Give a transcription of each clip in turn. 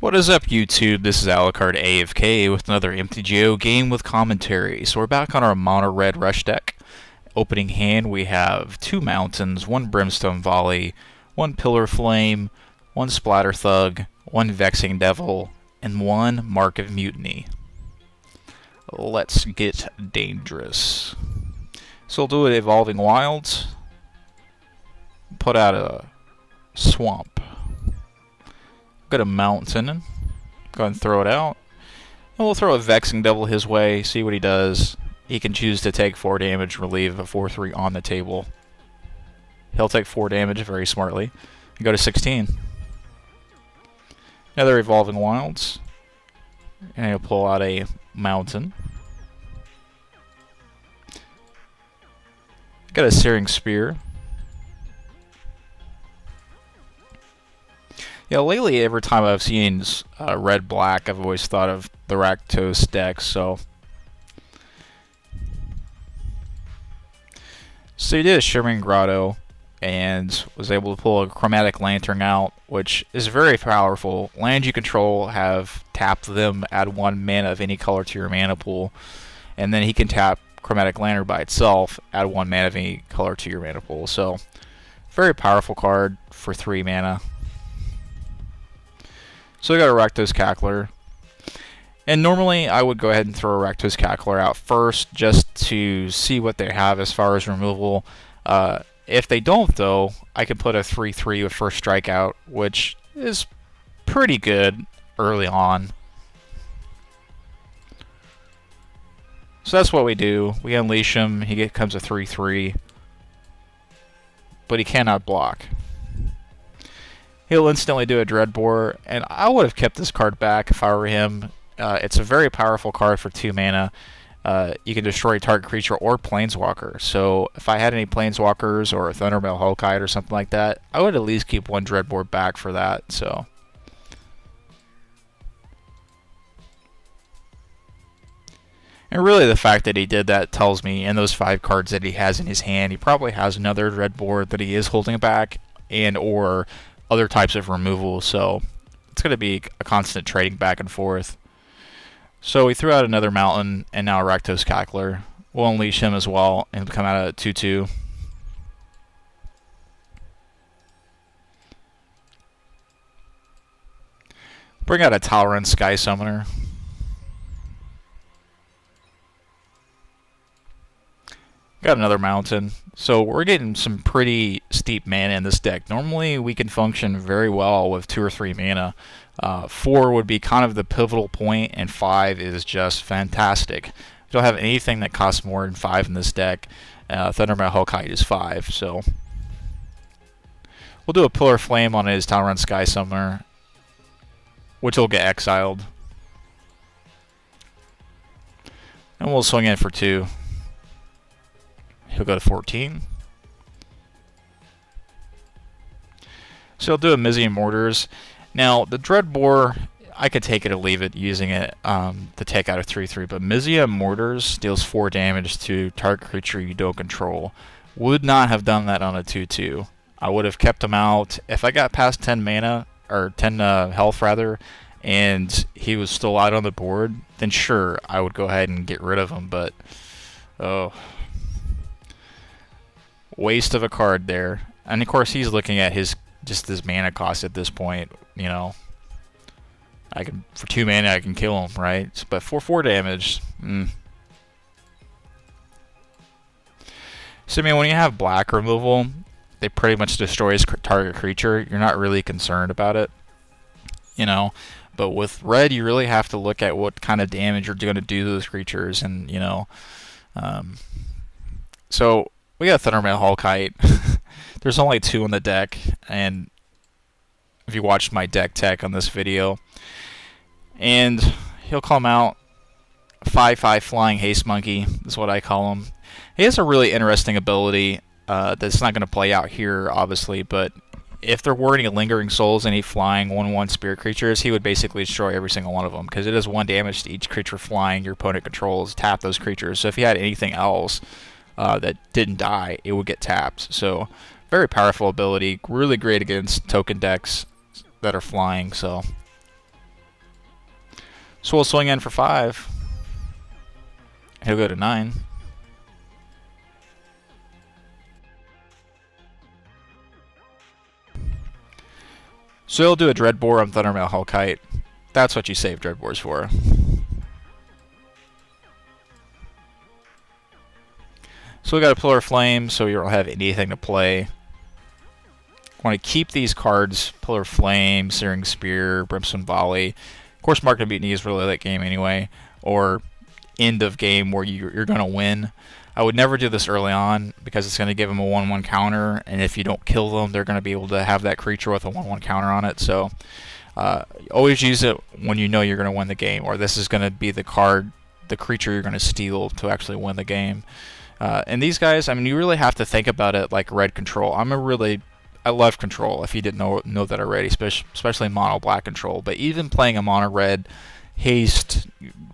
What is up, YouTube? This is Alucard AFK with another MTGO game with commentary. So we're back on our mono red rush deck. Opening hand, we have 2 mountains, 1 brimstone volley, 1 pillar flame, 1 splatter thug, 1 vexing devil, and 1 mark of mutiny. Let's get dangerous. So we'll do an evolving wilds. Put out a swamp. Got a mountain. Go ahead and throw it out. And we'll throw a vexing devil his way, see what he does. He can choose to take 4 damage, relieve a 4/3 on the table. He'll take 4 damage very smartly. And go to 16. Another evolving wilds. And he'll pull out a mountain. Got a searing spear. Yeah, lately every time I've seen red-black, I've always thought of the Rakdos deck, so he did a Shimmering Grotto, and was able to pull a Chromatic Lantern out, which is very powerful. Lands you control have tapped them, add 1 mana of any color to your mana pool, and then he can tap Chromatic Lantern by itself, add 1 mana of any color to your mana pool. So, very powerful card for 3 mana. So we got a Rakdos Cackler. And normally I would go ahead and throw a Rakdos Cackler out first just to see what they have as far as removal. If they don't, though, I can put a 3/3 with first strike out, which is pretty good early on. So that's what we do. We unleash him, he becomes a 3/3. But he cannot block. He'll instantly do a Dreadbore, and I would have kept this card back if I were him. It's a very powerful card for 2 mana. You can destroy target creature or planeswalker. So if I had any planeswalkers or a Thundermail Hellkite or something like that, I would at least keep 1 Dreadbore back for that. So and really the fact that he did that tells me in those 5 cards that he has in his hand, he probably has another Dreadbore that he is holding back and or other types of removal, so it's going to be a constant trading back and forth. So we threw out another mountain, and now a Rakdos Cackler. We'll unleash him as well, and come out at 2/2. Bring out a Tolerant Sky Summoner. Got another mountain. So we're getting some pretty steep mana in this deck. Normally we can function very well with 2 or 3 mana. 4 would be kind of the pivotal point, and 5 is just fantastic. We don't have anything that costs more than 5 in this deck. Thundermail Hellkite is 5, so we'll do a Pillar Flame on his Tolerant Sky Summoner, which will get exiled. And we'll swing in for 2. He'll go to 14. So he'll do a Mizzing Mortars. Now, the Dreadbore, I could take it or leave it using it to take out a 3/3, but Mizzing Mortars deals 4 damage to target creature you don't control. Would not have done that on a 2/2. I would have kept him out. If I got past 10 mana, or 10 health rather, and he was still out on the board, then sure, I would go ahead and get rid of him, but oh, waste of a card there. And of course he's looking at his mana cost at this point, you know. I can, for 2 mana I can kill him, right? But for 4 damage, So I mean, when you have black removal, they pretty much destroys target creature. You're not really concerned about it, you know. But with red, you really have to look at what kind of damage you're going to do to those creatures, and you know. So we got Thundermail Hellkite. There's only 2 on the deck, and if you watched my deck tech on this video, and he'll come out 5/5 Flying Haste Monkey is what I call him. He has a really interesting ability that's not going to play out here, obviously, but if there were any Lingering Souls, any flying 1/1 spirit creatures, he would basically destroy every single one of them, because it does 1 damage to each creature flying your opponent controls. Tap those creatures. So if he had anything else that didn't die, it would get tapped. So very powerful ability, really great against token decks that are flying. So So we'll swing in for 5. He'll go to 9. So he'll do a Dreadbore on Thundermail Hellkite. That's what you save Dreadbores for. So we got a Pillar of Flame, so you don't have anything to play. Want to keep these cards: Pillar of Flame, Searing Spear, Brimstone Volley. Of course, Mark of Mutiny is really late game anyway, or end of game where you're going to win. I would never do this early on because it's going to give them a 1/1 counter, and if you don't kill them, they're going to be able to have that creature with a 1/1 counter on it. So always use it when you know you're going to win the game, or this is going to be the card, the creature you're going to steal to actually win the game. And these guys, I mean, you really have to think about it like red control. I love control, if you didn't know that already, especially mono black control. But even playing a mono red haste,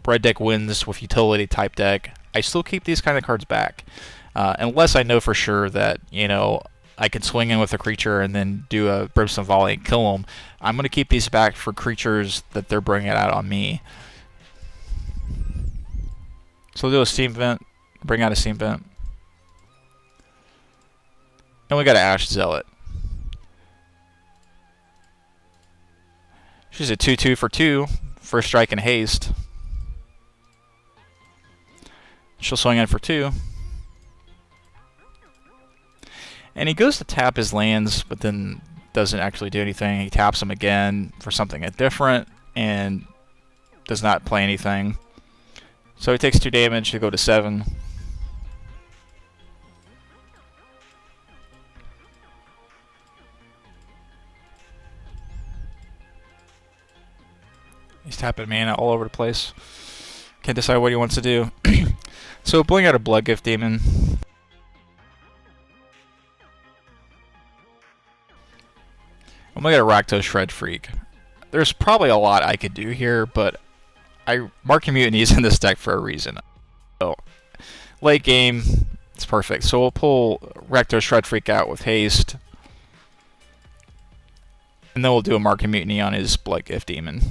red deck wins with utility type deck, I still keep these kind of cards back. Unless I know for sure that, you know, I can swing in with a creature and then do a Brimstone Volley and kill them. I'm going to keep these back for creatures that they're bringing out on me. So we'll do a Steam Vent, bring out a Steam Vent. And we got an Ash Zealot. She's a 2/2 for 2, first strike and haste. She'll swing in for 2. And he goes to tap his lands, but then doesn't actually do anything. He taps them again for something different and does not play anything. So he takes 2 damage to go to 7. He's tapping mana all over the place. Can't decide what he wants to do. So pulling out a Blood Gift Demon. I'm gonna get a Rakdos Shred Freak. There's probably a lot I could do here, but Mark of Mutiny is in this deck for a reason. So late game, it's perfect. So we'll pull Rakdos Shred Freak out with haste. And then we'll do a Mark of Mutiny on his Blood Gift Demon.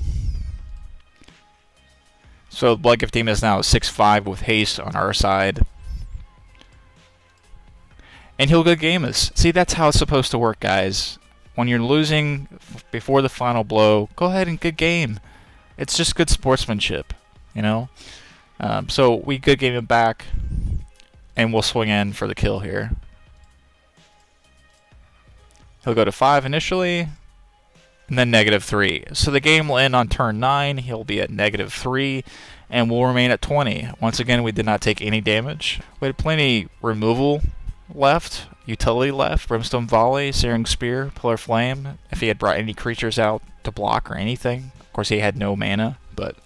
So Blood Gift Demon is now 6/5 with haste on our side. And he'll good game us. See, that's how it's supposed to work, guys. When you're losing before the final blow, go ahead and good game. It's just good sportsmanship, you know? So we good game him back, and we'll swing in for the kill here. He'll go to 5 initially, and then -3. So the game will end on turn 9. He'll be at -3, and we'll remain at 20. Once again, we did not take any damage. We had plenty removal left, utility left, Brimstone Volley, Searing Spear, Pillar Flame, if he had brought any creatures out to block or anything. Of course, he had no mana, but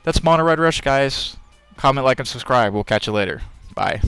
that's Mono Red Rush, guys. Comment, like, and subscribe. We'll catch you later. Bye.